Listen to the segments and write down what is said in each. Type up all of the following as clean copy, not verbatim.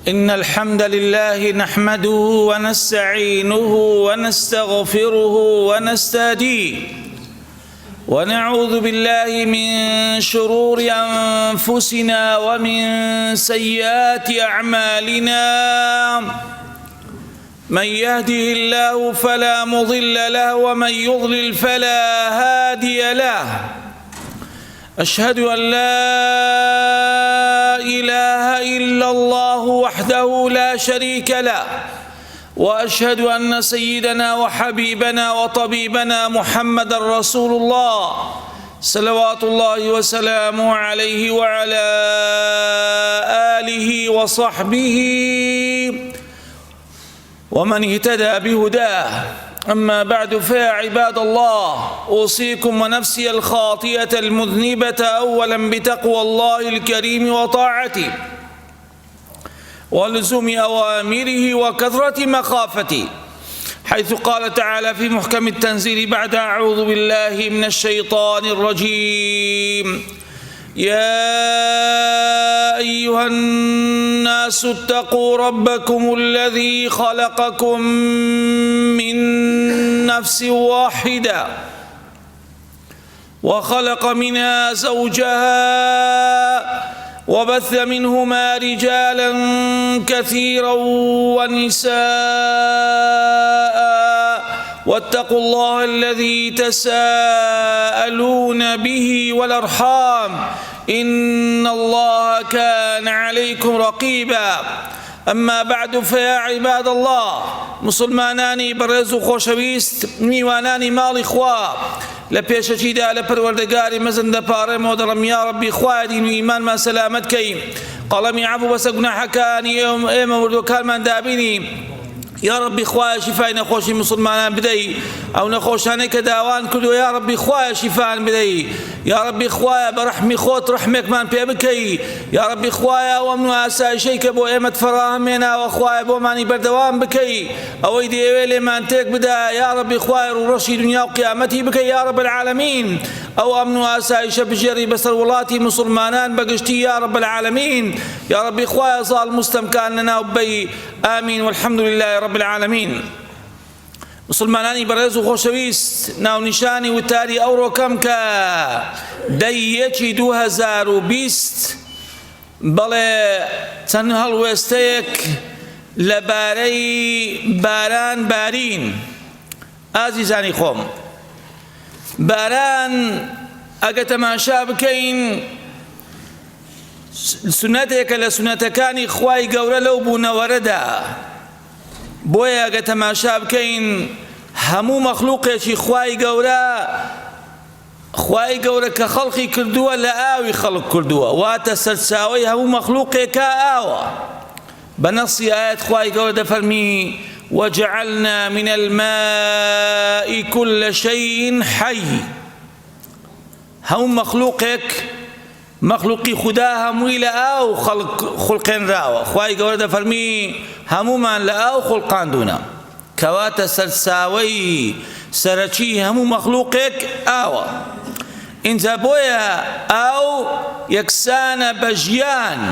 إن الحمد لله نحمده ونستعينه ونستغفره ونستهديه ونعوذ بالله من شرور أنفسنا ومن سيئات أعمالنا من يهده الله فلا مضل له ومن يضلل فلا هادي له أشهد أن لا إله إلا الله وحده لا شريك له وأشهد أن سيدنا وحبيبنا وطبيبنا محمد رسول الله صلوات الله وسلامه عليه وعلى آله وصحبه ومن اهتدى بهداه. أما بعد فيا عباد الله، أوصيكم ونفسي الخاطئة المذنبة أولا بتقوى الله الكريم وطاعته ولزوم أوامره وكثرة مخافته، حيث قال تعالى في محكم التنزيل بعد أعوذ بالله من الشيطان الرجيم: يا أيها الناس اتقوا ربكم الذي خلقكم من نفس واحدة وخلق منها زوجها وبث منهما رجالا كثيرا ونساء واتقوا الله الذي تساءلون به والأرحام إن الله كان عليكم رقيبا. أما بعد فيا عباد الله، مسلمانانی بەڕێز و خۆشەویست، میوانانی ماڵی خوا، لە پێشەچیدا لە پەروەردگاری مەزن دەپاڕێمەوە دەڵێم یا ڕەبی خوایە دین و ئیمانمان سەلامەت کەی، قەڵەمی عەفو بەسەر گوناحەکانی ئێمە وردوەکانمان دابینی. یا ربی خوایە شیفای نەخۆشی مسلمانان بدەی، ئەو نەخۆشانەی کە داوان کردووە یا ربی خوایە شیفان بدەی، یا ربی خوایە بە ڕەحمی خۆت ڕەحمێکمان پێ بکەی، یا ربی خوایە ئەو ئەمن و ئاسایشەی کە بۆ ئێمەت فەڕاهەمێناوە خوایە بۆمانی بەردەوام بکەی، ئەوەی دەیەوێت لێمان تێک بدا یا ربی خوایە ڕوڕەشی دنیا و قیامەتی بکەی یا رب العالمین، ئەو ئەمن و ئاسایشە بژێڕی بەسەر وڵاتی مسلمانان بەگشتی یا رب العالمین، یا ربی خوایە زاڵ مستەمکان لەناو ببەی. آمین والحمد لله رب العالمين. مسلمانانی بەڕێز و خۆشەویست، ناونیشانی وتاری ئەو ڕۆکەم کە دەیەکی 2020 بەڵێ چەند هەڵوێستەیەک لەبارەی باران بارین. ئازیزانی خۆم، باران ئەگە تەماشا بکەین سنەتێکە لە سنەتەکانی خوای گەورە لەو بوونەوەرەدا، بۆیە ئەگە تەماشا بکەین هەموو مەخلووقێکی خوای گەورە کە خەڵقی کردووە لە ئاوی خەڵق کردووە، واتە سەرچاوەی هەموو مەخلووقێکە ئاوە. بە نەسی ئایەت خوای گەورە دەفەرمی: وجعلنا من الماء كل شيء حي. هەموو مەخلووقێک مەخلوقی خوددا هەمووی لە ئاو خوڵقێنراوە. خوای گەورە دەفەرمی هەموومان لە ئاو خوڵقاندوونە، کەواتە سەرچاوەی سەرەکی هەموو مەخلوقێک ئاوە. ئینجا بۆیە ئاو یەکسانە بە ژیان،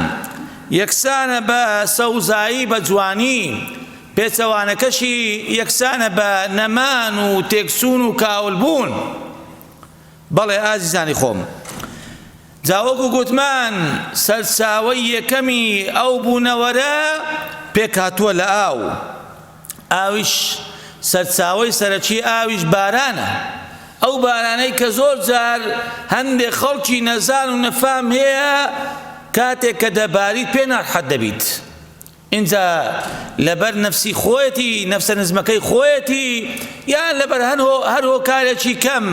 یەکسانە بە سەوزایی، بە جوانی، پێچەوانەکەشی یەکسانە بە نەمان و تێکسوون و کاولبوون. بەڵێ ئازیزانی خۆم، جاوەکو گوتمان سەرچاوەی یەکەمی ئەو بوونەوەرە پێکهاتووە لە ئاو. ئاویش سەرچاوەی سەرەکی ئاویش بارانە. ئەو بارانەی کە زۆر جار هەندێک خەڵکی نەزان و نەفام هەیە کاتێک کە دەباریت پێ ناڕەحەت دەبیت. اینجا لەبەر نەفسی خۆیەتی، نەفسە نزمەکەی خۆیەتی، یان لەبەر هەر هۆکارێکی کەم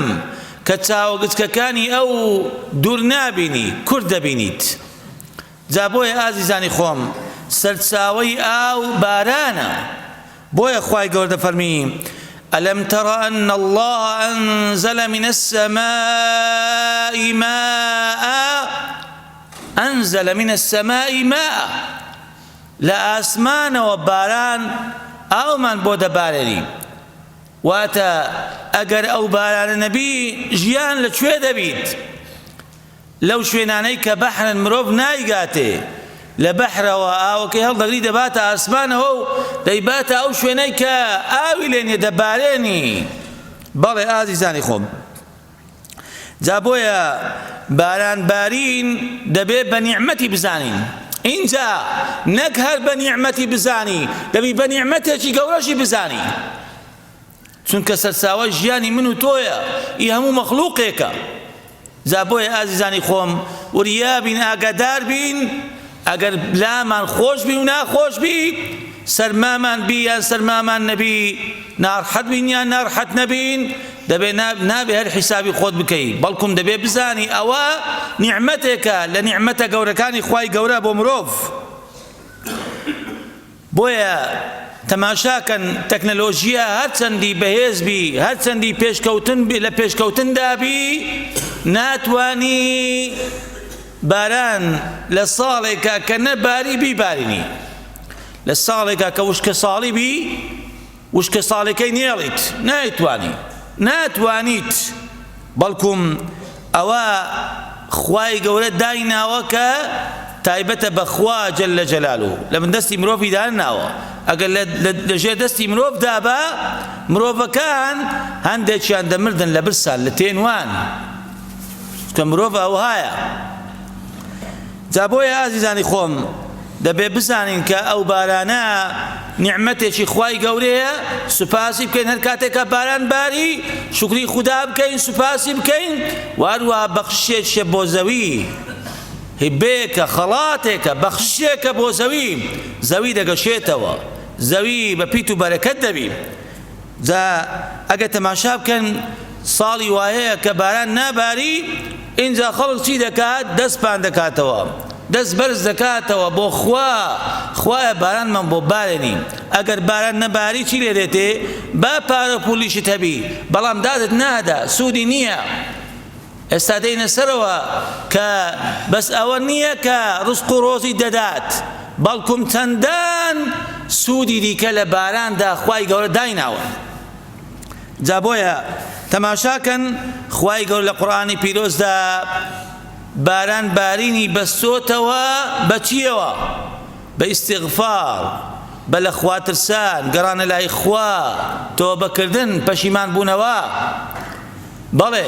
کە چاوەگچکەکانی ئەو دوور نابینی، کورد دەبینیت. جا بۆیە ئازیزانی خۆم سەرچاوەی ئاو بارانە. بۆیە خوای گەورە دەفەرمی: ألم تر أن الله أنزل من السماء ماء أنزل من السماء ماء. لآسمان وباران أو من بود بارني واتە ئەگەر ئەو بارانە نەبی ژیان لەکوێ دەبیت؟ لەو شوێنانەی کە بەحرن مرۆڤ نایگاتێ، لە بەحرەوە ئاوەکەی هەڵدەگری دەباتە ئاسمانەوە و دەیباتە ئەو شوێنەی کە ئاوی لێنێ دەبارێنی. بەڵێ ئازیزانی خۆم، جا بۆیە بارانبارین دەبێت بە نیعمەتی بزانین. اینجا نەک هەر بە نیعمەتی بزانی، دەبی بە نیعمەتێکی گەورەشی بزانی، چونکە سەرچاوە ژیانی من و تۆیە، ئی هەموو مەخلووقێکە. جا بۆیە ئازیزانی خۆم وریا بین، ئاگادار بین، ئەگەر لامان خۆش بی و ناخۆش بی، سەرمامان بی یان سەرمامان نەبی، ناڕەحەت بین یان ناڕەحەت نەبین، دەبێ نابێ هەر حیسابی خۆت بکەی، بەڵکوم دەبێ بزانی ئەوە نیعمەتێکە لە نیعمەتە گەورەکانی خوای گەورە بۆ مرۆڤ. بۆیە تەماشاکەن تەکنەلۆژیە هەرچەندی بەهێز بی، هەرچەندی لە پێشکەوتندا بی، ناتوانی باران لە ساڵێکە کە نەباری بیبارینی. لە ساڵێکە کە وشکە ساڵی بی، وشکە ساڵەکەی نێڵیت، ناتوانیت. بەڵکوم ئەوە خوای گەورە دایناوە کە تایبەتە بە خوا جەلە جەلالوه، لە من دەستی مرۆڤی داناوە. ئەگەر لەژێر دەستی مرۆڤ دابا، مرۆڤەکان هەندێکیان دەمردن لە برسان، لە تێنوان، کە مرۆڤ ئەوهایە. جا بۆیە ئازیزانی خۆم دەبێ بزانین کە ئەو بارانە نیعمەتێکی خوای گەورەیە، سوپاسی بکەین هەر کاتێکە باران باری، شکری خودا بکەین، سوپاسی بکەین، واروها بەخشێکە بۆ زەوی، هیبێکە، خەڵاتێکە، بەخشێکە بۆ زەوی، زەوی دەگەشێتەوە، زەوی بە پیت و بەرەکەت دەبی. جا ئەگە تەماشا بکەن ساڵی وایەیە کە باران ناباری، اینجا خەڵک چی دەکات؟ دەستپان دەکاتەوە، دەست بەرز دەکاتەوە بۆ خوایە بارانمان بۆ بارێنی. ئەگەر باران نەباری چی لێ دێتێ؟ با پارە پولیشت هەبی، بەڵام دادت نادا، سوودی نییە. ئێستا دەینە سەرەوە کە بەس ئەوە نییە کە ڕزق و ڕۆزی دەدات، بەڵکوم چەندان سوودی دیکە لە باراندا خوای گەورە دایناوە. جا بۆیە تەماشاکەن خوای گەورە لە قورئانی پیرۆزدا باران بارینی بەستۆتەوە بە چیەوە؟ بە ئیستیغفار، بە لە خواترسان، گەڕانە لای خوا، تۆبەکردن، پەشیمان بوونەوە. بەڵێ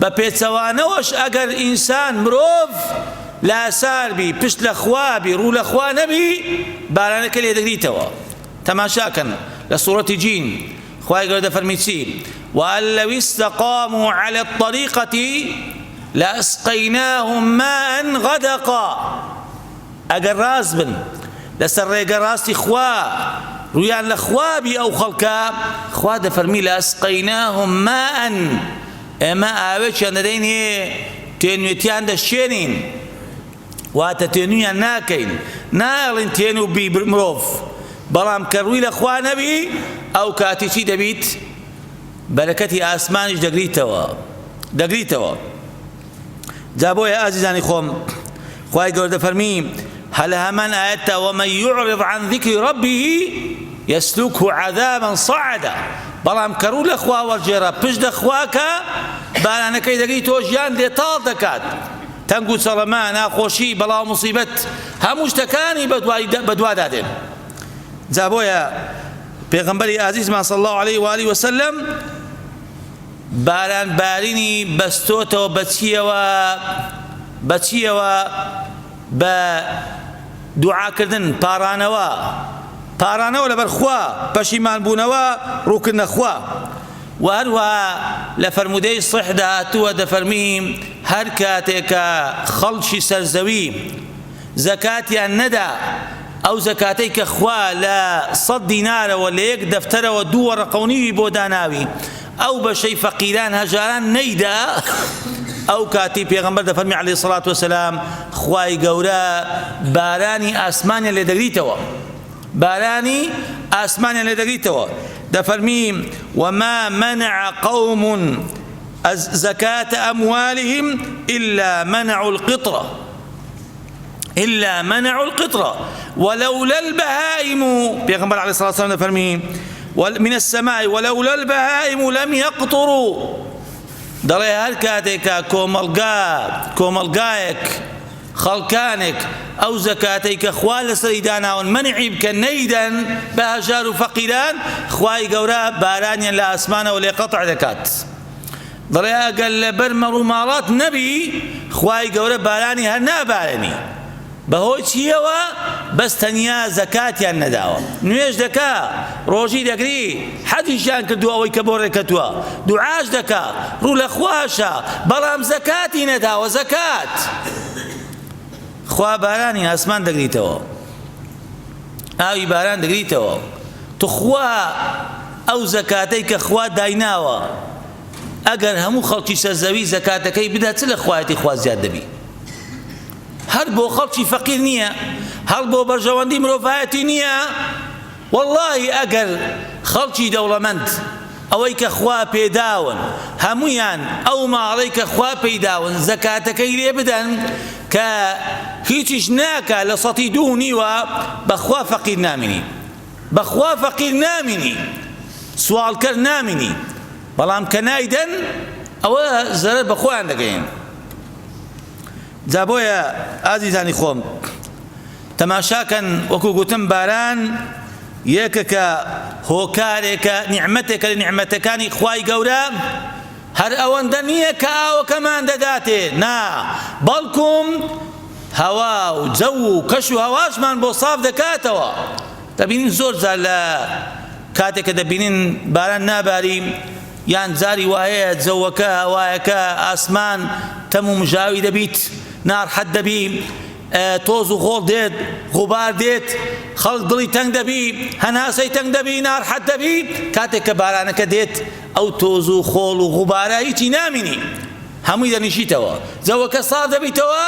بە پێچەوانەوەش ئەگەر ئینسان مرۆڤ لاسار بی، پشت لە خوا بی، ڕوو لە خوا نەبی، بارانەکە لێ دەگریتەوە. تەماشاکەن لە سوورەتی جین خوای گەورە دەفەرمی چی؟ وأن لو استقاموا على الطريقة لأسقيناهم ماء غدقا. ئەگەر ڕاست بن لەسەر ڕێگە ڕاستی خوا، ڕویان لە خوا بی ئەو خەڵکە، خوا دەفەرمی لأسقيناهم ماء، ئێمە ئاوێکیان دەدەینێ، تێنوێتیان دەشێنین، واتە تێنویان ناکەین، ناڵین تێن و بی مرۆڤ، بەڵام کە ڕووی لە خوا نەبی، ئەو کاتی چی دەبیت؟ بەرەکەتی ئاسمانیش دەگریتەوە. جا بۆیە ئازیزانی خۆم خوای گەورە دەفەرمی هە لە هەمان ئاەتە ومن يعرض عن ذكر ربه يسلكه عذابا صعدا. بەڵام کە ڕوو لە خوا وەرجێڕە، پشت لە خواکە، بارانەکەی دەگریتەوە، ژیان لێتاڵ دەکات، تەنگ و چەڵەما، ناخۆشی، بەڵاو موسیبەت، هەموو شتەکانی بەدوا دادێن. جا بۆیە پێغەمبەری ئازیزمان صلی الله عليه وآله وسلم باران بارینی بەستۆتەوە بە چیەوە؟ بە دوعاکردن، پارانەوە لەبەر خوا، پەشیمان بوونەوە، ڕووکردنە خوا. و هەروەها لە فەرمودەی صحدا هاتووە دەفەرمی هەر کاتێکە خەڵکی سەرزەوی زەکاتیان نەدا، ئەو زەکاتەی کە خوا لە 100 دینارەوە لە 1 دەفتەرەوە 2 وەرەقەونیوی بۆ داناوی، ئەو بەشەی فەقیران هەژاران نەیدا، ئەو کاتی پێغەمبەر دەفەرمی عەلەیهی سەڵات وەسەلام خوای گەورە بارانی ئاسمانیان لێ دەگریتەوە، دەفەرمی وما منع قوم زكاة أموالهم إلا منعوا القطرة ولولا البهائم. پیغمبر علیه الصلاة والسلام فرمی من السماء ولولا البهائم لم يقطروا. دەڵێ هەر کاتێکە کۆمەڵگایەک خەڵکانێک ئەو زەکاتەی کە خوا لەسەری داناون منعی بکە نەیدەن بە هەژار و فەقیران، خوای گەورە بارانیان لە ئاسمانەوە لێ قەتع دەکات. دەڵێ ئەگەر لەبەر مەڕووماڵات نەبی خوای گەورە بارانی هەر نابارێنی. بەهۆی چیەوە؟ بەس تەنیا زەکاتیان نەداوە. نوێژ دەکا، ڕۆژی دەگری، حەجیشیان کردووە ئەوەی کە بۆ ڕێکەتووە، دوعاش دەکا، ڕوو لە خواشە، بەڵام زەکاتی نەداوە. زەکات خوا بارانی ئاسمان دەگریتەوە، ئاوی باران دەگریتەوە. توخوا ئەو زەکاتەی کە خوا دایناوە ئەگەر هەموو خەڵکی سەرزەوی زەکاتەکەی بدا، چ لە خوایەتی خوا زیاد دەبی؟ هەر بۆ خەڵکی فەقیر نییە، هەر بۆ بەرژەوەندی مرۆڤایەتی نییە. وەڵڵاهی ئەگەر خەڵکی دەوڵەمەند ئەوەی کە خوا پێداون هەمویان ئەو ماڵەی کە خوا پێداون زەکاتەکەی لێ بدەن کە هیچیش ناکە لە 102.5 بەخوا فەقیر نامینی، بەخوا فەقیر نامینی، سوالکەر نامینی. بەڵام کە نایدەن ئەوە زەرەر بە خۆیان دەگەین. جا بۆیە ئازیزانی خۆم تەماشاکەن، وەکو گوتم باران یەکێکە هۆکارێکە نیعمەتێکە لە نیعمەتەکانی خوای گەورە. هەر ئەوەندە نییە کە ئاوەکەمان دەداتێ، نا، بەڵکوم هەوا و جەو و کەش و هەواشمان بۆ ساف دەکاتەوە. دەبینین زۆر جار لە کاتێکە دەبینین باران ناباری، یان جاری وایە جەوەکە هەوایەکە ئاسمان تەم و مژاوی دەبیت، ناڕەحەت دەبی، تۆز و خۆڵ دێت، غوبار دێت، خەڵک دڵی تەنگ دەبی، هەناسەی تەنگ دەبی، ناڕەحەت دەبی. کاتێک کە بارانەکە دێت ئەو تۆز و خۆڵ و غوبارە هیچی نامینی، هەمووی دەنیشیتەوە، جەوەکە ساف دەبیتەوە،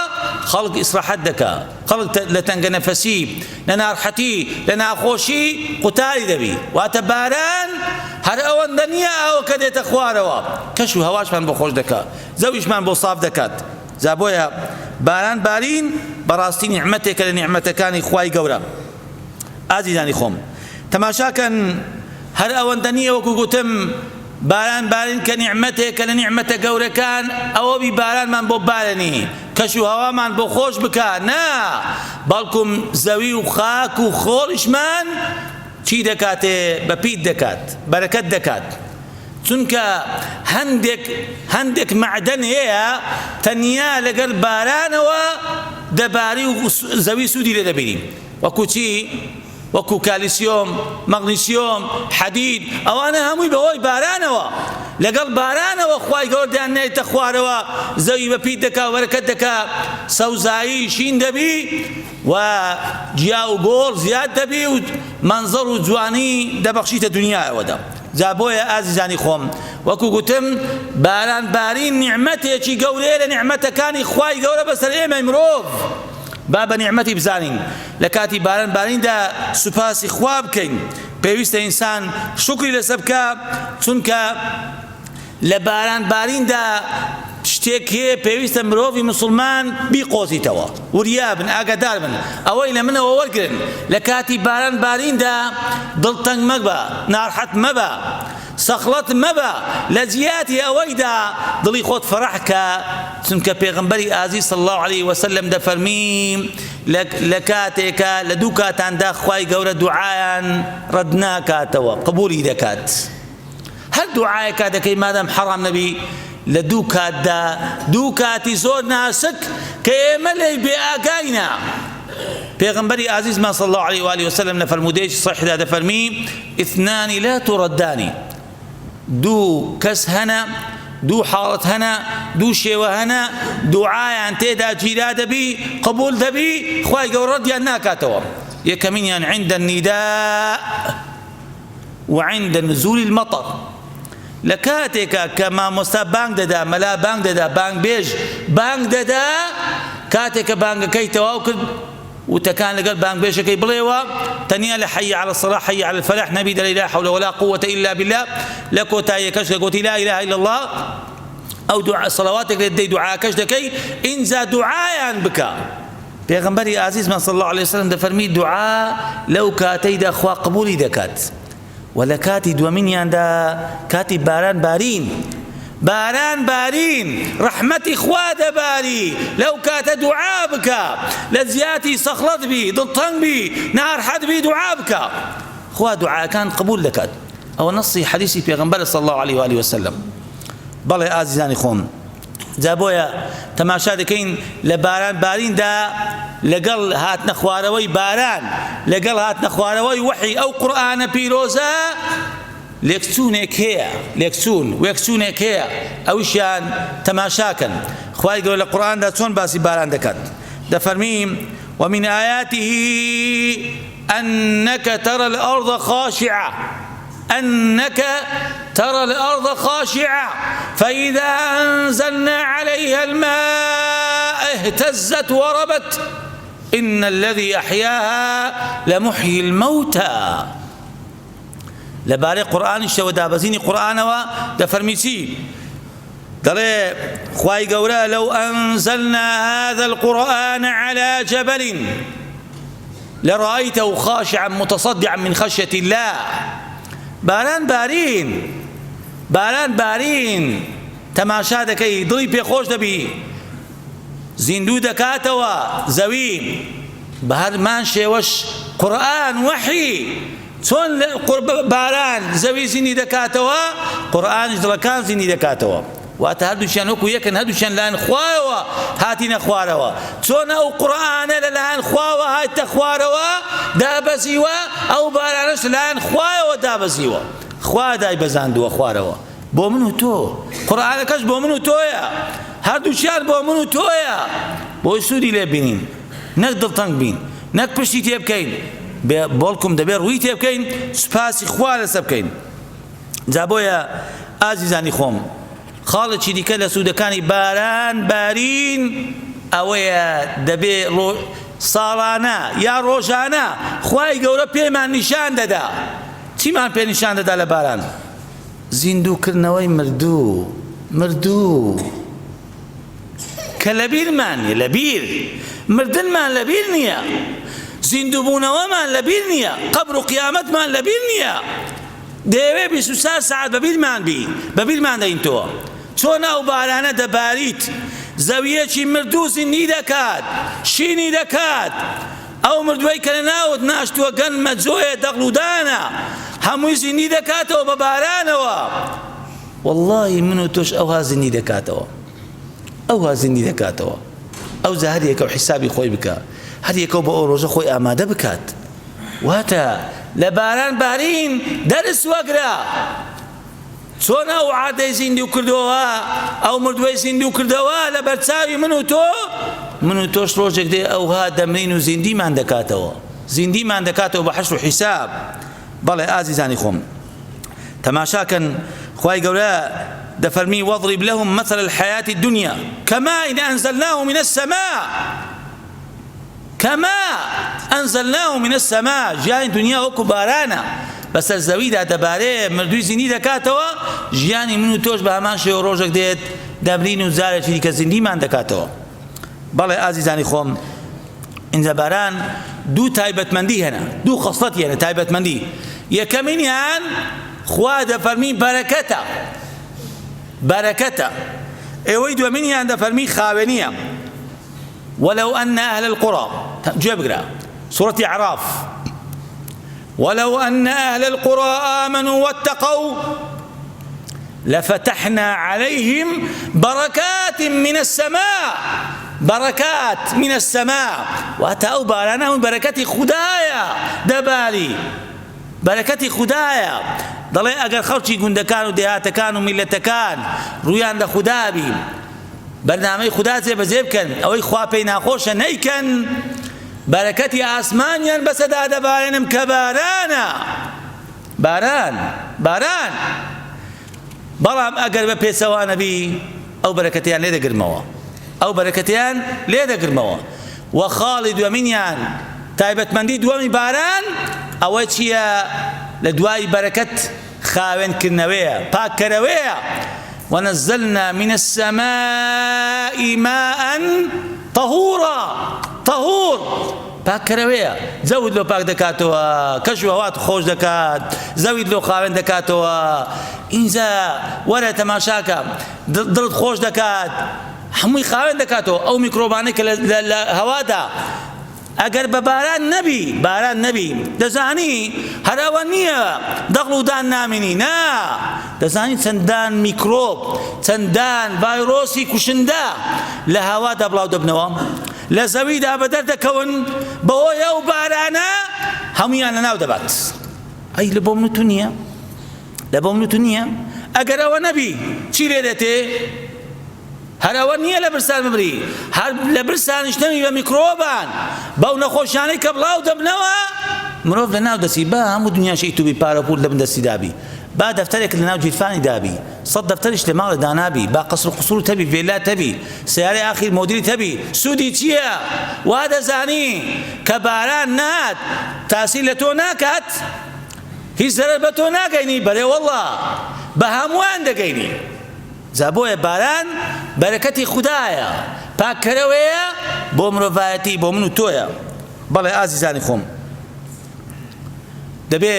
خەڵک ئیسراحەت دەکا، خەڵک لە تەنگە نەفەسی، لە ناڕەحەتی، لە ناخۆشی قوتاری دەبی. واتە باران هەر ئەوەندە نییە ئاوەکە دێتە خوارەوە، کەش و هەواشمان بۆ خۆش دەکات، زەویشمان بۆ ساف دەکات. جا بۆیە باران بارین بەڕاستی نیعمەتێکە لە نیعمەتەکانی خوای گەورە. ئازیزانی خۆم تەماشاکەن، هەر ئەوەندە نییە وەکو گوتم باران بارین کە نیعمەتێکە لە نیعمەتە گەورەکان، ئەوە بی بارانمان بۆ بارێنی، کەش و هەوامان بۆ خۆش بکە، نا، بەڵکم زەوی و خاک و خۆڵیشمان چی دەکاتێ؟ بەپیت دەکات، بەرەکەت دەکات. چونکە هەندێک معدەن هەیە تەنیا لەگەر بارانەوە دەباری و زەوی سوودی لێ دەبینی، وەکو چی؟ وەکو کالیسیۆم، مەغنیسیۆم، حەدید، ئەوانە هەمووی بەهۆی بارانەوە. لەگەڵ بارانەوە خوای گەورە دایانێتە خوارەوە، زەوی بەپیت دەکا، بەرەکەت دەکا، سەوزایی شین دەبی و جیا و گۆڵ زیاد دەبی و مەنزەر و جوانی دەبەخشیتە دنیایەوەدا. جا بۆیە ئازیزانی خۆم وەکو گوتم باران بارین نیعمەتێکی گەورەیە لە نیعمەتەکانی خوای گەورە بەسەر ئێمە مرۆڤ. با بە نیعمەتی بزانین، لە کاتی باران باریندا سوپاسی خوا بکەین، پێویستە ئینسان شکری لەسەر بکە، چونکە لە باران باریندا شتێک هەیە پێویستە مرۆڤی مسلمان بیقۆزیتەوە، وریا بن، ئاگادار بن، ئەوەی لە منەوە وەرگرن. لە کاتی باران باریندا دڵتەنگ مەبە، ناڕەحەت مەبە، سەخڵەت مەبە، لە جیاتی ئەوەیدا دڵی خۆت فەرەحکە، چونکە پێغەمبەری ئازیز صلی الله علیه وسلم دەفەرمی لە کاتێکە لە دوو کاتاندا خوای گەورە دوعایان ڕەت ناکاتەوە، قبولی دەکات. هەر دوعایەکە دەکەی مادام حەڕام نەبی، لە دوو کاتدا، دوو کاتی زۆر ناسک کە ئێمە لێی بێئاگاینە. پێغەمبەری ئازیزمان صلی الله علیه و آله وسلم لە فەرمودەیەکی صحیحدا دەفەرمی اثنان لا تردان، دوو کەس هەنە، دوو حاڵەت هەنە، دوو شێوە هەنە، دوعایان تێدا گیرا دەبی، قبول دەبی، خوای گەورە ڕەتیان ناکاتەوە. یەکەمینیان عند النداء وعند نزول المطر، لە کاتێکە کە مامۆستا بانگ دەدا، مەلا بانگ دەدا، بانگ بێژ بانگ دەدا، کاتێکە بانگەکەی تەواو کرد وتەکان لەگەڵ بانگ بێژەکەی بڵێوە، تەنیا لە حەی عەلە الصەلاح حەی عەلە الفەلاح نەبی دەڵێ لا حەولە وەلا قووەتە ئیلا بالله، لە کۆتاییەکەش کە گوتی لا ئیلاهە ئیلا الله، ئەو سەڵەواتێک لێ دەی دوعاکەش دەکەی، ئینجا دوعایان بکە. پێغەمبەری ئازیزمان صلی الله علیه وسلم دەفەرمی دوعا لەو کاتەیدا خوا قبولی دەکات. و لە کاتی دووەمینیاندا کاتی باران بارین، باران بارين رحمتي خوا دەباری لەو کاتە دوعا بکە لە زیاتی سەخڵەت بی دڵتەنگ بی ناڕەحەت بی دوعا بکە خوا دوعاکان قبول دەکات ئەوە نەسی حەدیسی پێغەمبەرە صلی الله عليه وآله وسلم بەڵێ ئازیزانی خۆم جا بۆیە تەماشا دەکەین لە باران باریندا لەگەڵ هاتنە خوارەوەی باران لەگەڵ هاتنە خوارەوەی وحی ئەو قورئانە پیرۆزە لێکچوونێک هەیە وێکچوونێک هەیە ئەویشیان تەماشاکەن خوای گەورە لە قورئاندا چۆن باسی باران دەکات دەفەرمی ومن آياته أنك ترى الأرض خاشعة فإذا أنزلنا عليها الماء اهتزت وربت إن الذي أحياها لمحيي الموتى لباري قرآن الشو دابزيني قرآن دفرميسي دلي خواي قولا لو أنزلنا هذا القرآن على جبل لرأيته خاشعا متصدعا من خشية الله باران بارين تماشا دەکەی دڵی پێخۆش دەبی زیندوو دەکاتەوە زەوی بە هەرمان شێوەش قورئان وحی چۆن باران زەوی زیندی دەکاتەوە قورئانیش دڵەکان زیندی دەکاتەوە واتە هەردووشیان وەکو یەکن هەردووشیان لایەن خوایەوە هاتینە خوارەوە چۆن ئەو قورئانە لەلایەن خواوە هاتە خوارەوە دابەزیوە ئەو بارانەش لەلایەن خوایەوە دابەزیوە خوا دایبەزاندووە خوارەوە بۆ من و تۆ قورئانەکەش بۆ من و تۆیە هەردووشیان بۆ من و تۆیە بۆی سوودی لێ بینین نەک دڵتەنگ بین نەک پشتی تێ بکەین بەڵکوم دەبێت ڕووی تێ بکەین سوپاسی خوا لەسەر بکەین جا بۆیە ئازیزانی خۆم خاڵێکی دیکە لە سوودەکانی باران بارین ئەوەیە دەبێ ساڵانە یا ڕۆژانە خوای گەورە پێمان نیشان دەدا چیمان پێ نیشان دەدا لە باران زیندووکردنەوەی مردوو کە لەبیرمانە لەبیر مردنمان لەبیر نییە زیندووبوونەوەمان لەبیر نییە قەبر و قیامەتمان لەبیر نییە دەیەوێ 24 ساعت بەبیرمان دەین تۆ چۆن ئەو بارانە دەباریت زەویەکی مردوو زیندی دەکات شینی دەکات ئەو مردووەی کە لە ناوت ناشتووە گەنمە جۆیە دەغڵودانە هەمووی زیندی دەکاتەوە بە بارانەوە واللهی من و تۆش ئەوها زیندی دەکاتەوە ئەو جا هەر یەکە و حیسابی خۆی بکە هەر یەکە و بە ئەو ڕۆژە خۆی ئامادە بکات واتە لە باران بارین دەرس وەگرە چۆن ئەو عادەی زیندی و کردەوە ئەو مردووەی زیندی و کردەوە لە بەرچاوی من و تۆش ڕۆژێک دێ ئەوها دەمرین و زیندیمان دەکاتەوە بە حەشر و حیساب بەڵێ ئازیزانی خۆم تەماشاکەن خوای گەورە دەفەرمی وەضرب لهم مثل الحياة الدنيا كماء أنزلناه من السماء ژیانی دنیا وەکو بارانە بەسەر زەویدا دەبارێ مردووی زیندی دەکاتەوە ژیانی من و تۆش بە هەمان شێوە ڕۆژێک دێت دەمرین و جارێکی دیکە زیندیمان دەکاتەوە بەڵێ ئازیزانی خۆم اینجا باران دوو تایبەتمەندی هەنە دوو خەسڵەتی هەنە تایبەتمەندی یەکەمینیان خوا دەفەرمی بەرەکەتە ئێوەی دووەمینیان دەفەرمی خاوێنیە ولو أن أهل القرى جبرا سورة أعراف ولو أن أهل القرى آمنوا واتقوا لفتحنا عليهم بركات من السماء واتأوا بارانا من بركة خدايا دبالي بركة خدايا دڵێ ئەگەر خەڵکی گوندەکان و دێهاتەکان و میلەتەکان ڕوویان لە خوددا بی بەرنامەی خوددا جێبەجێ بکەن ئەوەی خوا پێی ناخۆشە نەیکەن بەرەکەتی ئاسمانیان بەسەدا دەبارێنم کە باران بەڵام ئەگەر بە پێچەوانە بی ئەو بەرەکەتیان لێ دەگرمەوە و خاڵی دووەمینیان تایبەتمەندی دووەمی باران ئەوە چییە لە دوای بەرەکەت خاوێنکردنەوەیە پاککەرەوەیە ونزلنا من السماء ماء طهور پاککەرەوەیە زەوت لۆ پاک دەکاتەوە کەش و هەوات خۆش دەکات زەویت لۆ خاوێن دەکاتەوە ئینجا وەرە تەماشاکە دڵت خۆش دەکات هەمووی خاوێن دەکاتەوە ئەو میکرۆبانەی کە لە هەوادا ئەگەر بە باران نەبی دەزانی هەراوە نییە دەغڵ و دان نامینی نا دەزانی چەندان میکرۆب چەندان ڤایرۆسی کوشندە لە هەوادا بڵاو دەبنەوە لە زەویدا بەدەر دەکەون بەهۆی ئەو بارانە هەمویان لەناو دەبات ئەی لە بۆ منوتو نییە ئەگەر ئەوە نەبی چی لێ دێتێ هەراوە نییە لە برسان ببری هەر لە برسانش نەبی بە میکرۆبان بەو نەخۆشیانەی کە بڵاو دەبنەوە مرۆڤ لەناو دەسی با هەموو دنیاشی تووبی پارە پول لە بندەستی دابی با دەفتەرێک لەناو جیرفانی دابی 100 دەفتەریش لە ماڵی دانابی با قەسر و قوسور تەبی ڤێلا تەبی سیارەی ئاخیر مۆدیلی تەبی سوودی چییە وا دەزانی کە باران نات تاسی لە تۆ ناکات هیچ زەرەر بە تۆ ناگەینی بەڵێ وەڵڵا بە هەمووان دەگەینی جا بۆیە باران بەرەکەتی خودایە پاککەرەوەیە بۆ مرۆڤایەتی بۆ من و تۆیە بەڵێ ئازیزانی خۆم دەبێ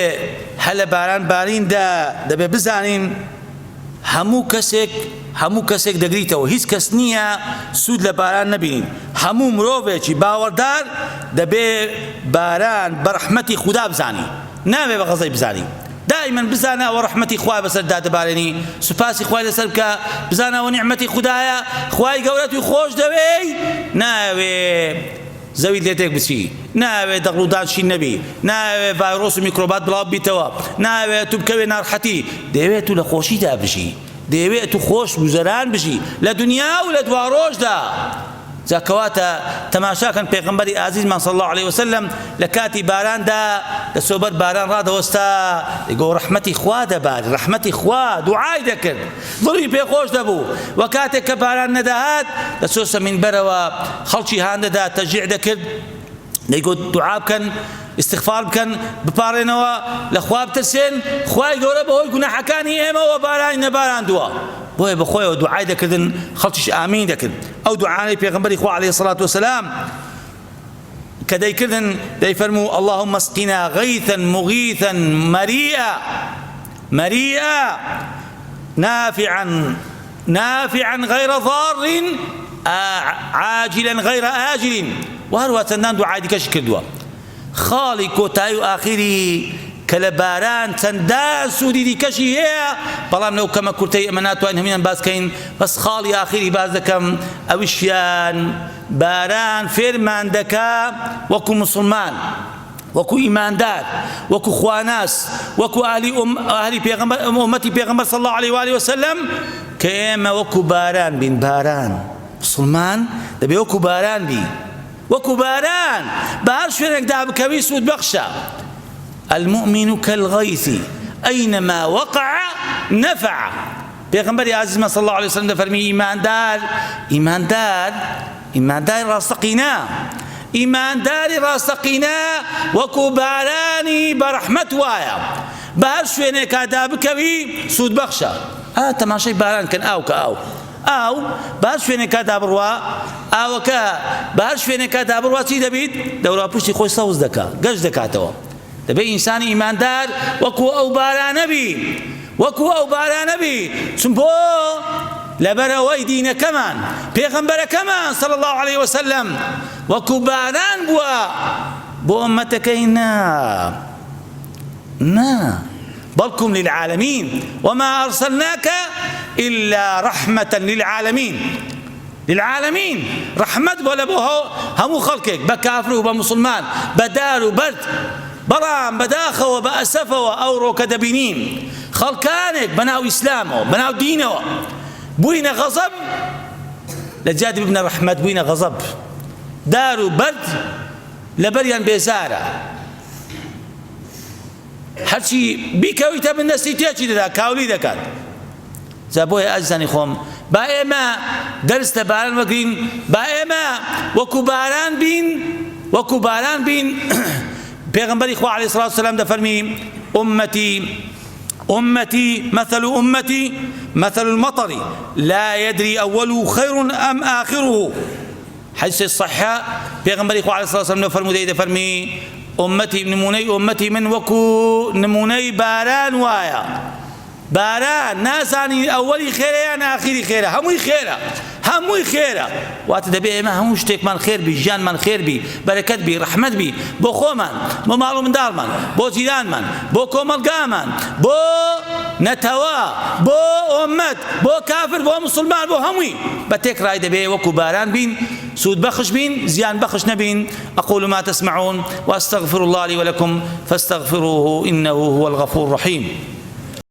هە لە باران باریندا دەبێ بزانین هەموو کەسێک دەگریتەوە هیچ کەس نییە سوود لە باران نەبینین هەموو مرۆڤێکی باوەڕدار دەبێ باران بە ڕەحمەتی خودا بزانی نابێ بە غەزەی بزانی دائما بزانەوە ڕەحمەتی خوای بەسەردا دەبارێنی سوپاسی خوای لەسەر بکە بزانەوە نیعمەتی خودایە خوای گەورەتی خۆش دەوێی ناوێ زەوی لێتێک بچی ناوێ دەغڵ و دانشین نەبی ناوێ ڤایرۆس و میکرۆبات بڵاو بیتەوە ناوێت تو بکەوێ ناڕەحەتی دەیەوێت تو لە خۆشیدا بژی دەیەوێت تو خۆش گوزەران بژی لە دنیا و لە دوا ڕۆژدا جا کەواتە تەماشاکەن پێغەمبەری ئازیزمان صلی الله عليه وسلم لە کاتی باراندا لە سۆبەت باران ڕادەوەستا دەیگۆ ڕەحمەتی خوا دەباری ڕەحمەتی خوا دوعای دەکرد دڵی پێخۆش دەبوو و کاتێک کە باران نەداهات دەچۆ سەمینبەرەوە خەڵکی هان دەدا تەشجیع دەکرد دەیگۆ دوعا بکەن استغفار بکەن بپارێنەوە لە خوا بترسێن خوای گەورە بەهۆی گوناحەکانی ئێمەوە بارانی نەباراندووە بۆیە بەخۆیەوە دوعای دەکردن خەڵکیش ئامین دەکرد ئەو دوعای پێغەمبەری خوا عەلەیهی سەڵات وسەلام کە دەیکردن دەیفەرموو اللهم اسقنا غیثا مغیثا مریئا نافعا غير ضار عاجلا غير آجل وهروە چەندان دوعای دیکەش کردووە خاڵی کۆتایی و ئاخری کە لە باران چەندان سوودی دیکەشی هەیە بەڵام لەو کەمە کورتەی ئەمە ناتوانین هەموویان باس بکەین بەس خاڵی ئاخری باز دەکەم ئەویشیان باران فێرمان دەکا وەکو مسلمان وەکو ئیماندار وەکو خواناس وەکو ئاهلی پێغەمبەر ئومەتی پێغەمبەر صلی الله عليه وآله وسلم کە ئێمە وەکو باران بین باران مسلمان دەبێ وەکو باران بی وەکو باران بە هەر شوێنێکدا بکەوی سوود بەخشە المؤمن كالغيث أينما وقع نفع پێغەمبەری عەزیزمان صلی الله عليه وسلم دەفەرمی ئیماندار ئیمانداری ڕاستەقینە وەکو بارانی بەڕەحمەت وایە بە هەر شوێنێکدا بکەوی سوود بەخشە تەماشای باران کەن ئاو کە ئاو بە هەر شوێنێکدا بڕوا ئاوەکە بە هەر شوێنێکدا بڕوا چی دەبیت دەورا پشتی خۆی سەوز دەکا گەشت دەکاتەوە دەبێ ئینسانی ئیماندار وەکو ئەو بارانە بی چون بۆ لەبەرەوەی دینەکەمان پێغەمبەرەکەمان صلی الله عليه وسلم وەکو باران بووە بۆ ئومەتەکەی نا بەڵکم للعالمین وما أرسلناك إلا رحمة للعالمين رحمت بۆ لە بۆ هەموو خەڵکێک بە کافر و بە مسلمان بە دار و بەرد بەڵام بەداخەوە بە ئەسەفەوە ئەو ڕۆکە دەبینین خەڵکانێک بەناو ئیسلامەوە بەناو دینەوە بووینە غەزەب لە جادی ببنە ڕەحمەت بووینە غەزەب دار و بەرد لەبەریان بێزارە هەرچی بیکەویتە بندەستی تێکی دەدا کاولی دەکات جا بۆیە ئازیزانی خۆم با ئێمە دەرس لە باران وەگرین با ئێمە وەکو باران بین پێغەمبەری خوا عەلەیهی سەڵات وسەلام دەفەرمی أمتي مثل المطر لا يدري أوله خير أم آخره حديث الصحة پیغمبر خدا علیه الصلاة والسلام فرمی أمتي من وكو نموني باران وايا باران نازانی ئەوەلی خێرە یان ئاخری خێرە، هەمووی خێرە، هەمووی خێرە. واتە دەبێ ئێمە هەموو شتێکمان خێر بی، ژیانمان خێر بی، بەرەکەت بی، ڕەحمەت بی بۆ خۆمان، بۆ ماڵ و منداڵمان، بۆ جیرانمان، بۆ کۆمەلگامان، بۆ نەتەوە، بۆ ئومەت، بۆ کافر، بۆ مسلمان، بۆ هەمووی بە تێک ڕای دەبێ وەکو باران بین، سود بەخش بین، زیان بەخش نەبین. أقول ما تسمعون وأستغفر الله لي ولكم فاستغفروه إنه هو الغفور الرحيم.